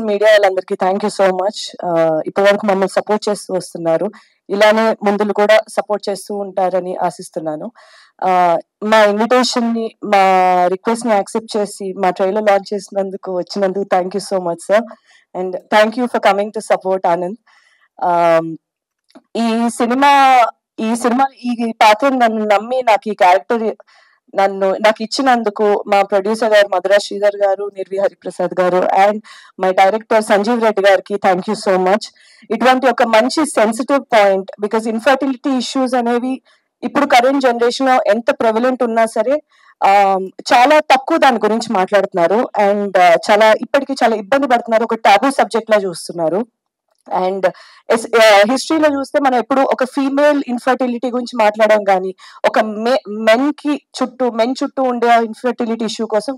Media వాళ్ళందరికీ thank you so much. ఇప్పటి వరకు మమ్మల్ని సపోర్ట్ చేస్తూ వస్తున్నారు, ఇలానే ముందులు కూడా సపోర్ట్ చేస్తూ ఉంటారని ఆశిస్తున్నాను. మా ఇన్విటేషన్ ని, మా రిక్వెస్ట్ ని యాక్సెప్ట్ చేసి మా ట్రైలర్ లాంచ్ వచ్చినందుకు thank you so much sir. And thank you for coming to support Anand. ఈ సినిమా ఈ పాత్ర నన్ను నమ్మి నాకు ఈ క్యారెక్టర్ నాకు ఇచ్చినందుకు మా ప్రొడ్యూసర్ గారు మధురా శ్రీధర్ గారు, నిర్వి హరిప్రసాద్ గారు and my director Sanjeev Reddy గారికి థ్యాంక్ యూ సో మచ్. ఇటువంటి ఒక మంచి sensitive point, because infertility issues అనేవి ఇప్పుడు కరెంట్ జనరేషన్ లో ఎంత ప్రెవలెంట్ ఉన్నా సరే చాలా తక్కువ దాని గురించి మాట్లాడుతున్నారు అండ్ ఇప్పటికీ చాలా ఇబ్బంది పడుతున్నారు, ఒక టాబూ సబ్జెక్ట్ లా చూస్తున్నారు. అండ్ హిస్టరీలో చూస్తే మనం ఎప్పుడు ఒక ఫీమేల్ ఇన్ఫర్టిలిటీ గురించి మాట్లాడడం కానీ, ఒక మెన్ చుట్టూ ఉండే ఇన్ఫర్టిలిటీ ఇష్యూ కోసం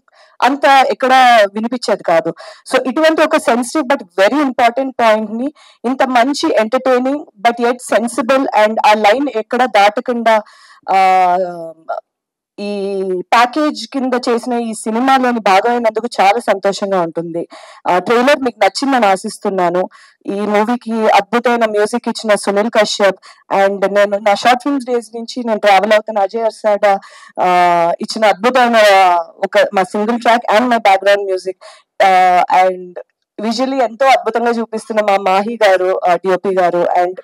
అంత ఎక్కడ వినిపించేది కాదు. సో ఇటువంటి ఒక sensitive but very important point ని ఇంత మంచి entertaining but at sensible and ఆ లైన్ ఎక్కడ దాటకుండా ఈ ప్యాకేజ్ కింద చేసిన ఈ సినిమాలోని భాగమైనందుకు చాలా సంతోషంగా ఉంటుంది. ట్రైలర్ మీకు నచ్చిందని ఆశిస్తున్నాను. ఈ మూవీకి అద్భుతమైన మ్యూజిక్ ఇచ్చిన సునీల్ కశ్యప్ అండ్ నేను నా షార్ట్ ఫిల్మ్స్ డేస్ నుంచి నేను ట్రావెల్ అవుతున్న అజయ్ అర్సాడ ఇచ్చిన అద్భుతమైన మా single track and my background music and visually ఎంతో అద్భుతంగా చూపిస్తున్న మా మాహి గారు, డిఓపి గారు అండ్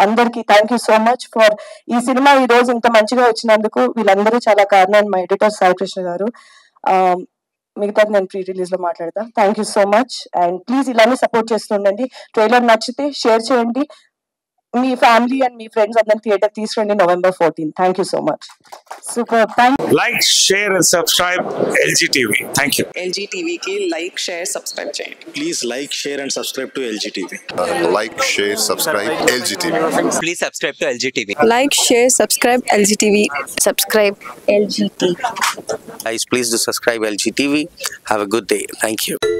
అందరికి thank you so much for ఈ సినిమా ఈ రోజు ఇంత మంచిగా వచ్చినందుకు. వీళ్ళందరూ చాలా కారణం. మా ఎడిటర్ సాయి కృష్ణ గారు, మిగతా నేను ప్రీ రిలీజ్ లో మాట్లాడతా. Thank you so much and please ఇలానే సపోర్ట్ చేస్తుండండి. ట్రైలర్ నచ్చితే షేర్ చేయండి, మీ ఫ్యామిలీ అండ్ మీ ఫ్రెండ్స్ అందరిని థియేటర్ తీసుకురండి November 14. Thank you so much. Super. Like, share and subscribe LG TV. Thank you. LG TV కి like, share, subscribe చేయండి. Please like, share and subscribe to LG TV. Like, share, subscribe LG TV. Please subscribe to LG TV. Like, share, subscribe LG TV. Subscribe LG TV. Guys, please do subscribe LG TV. Have a good day. Thank you.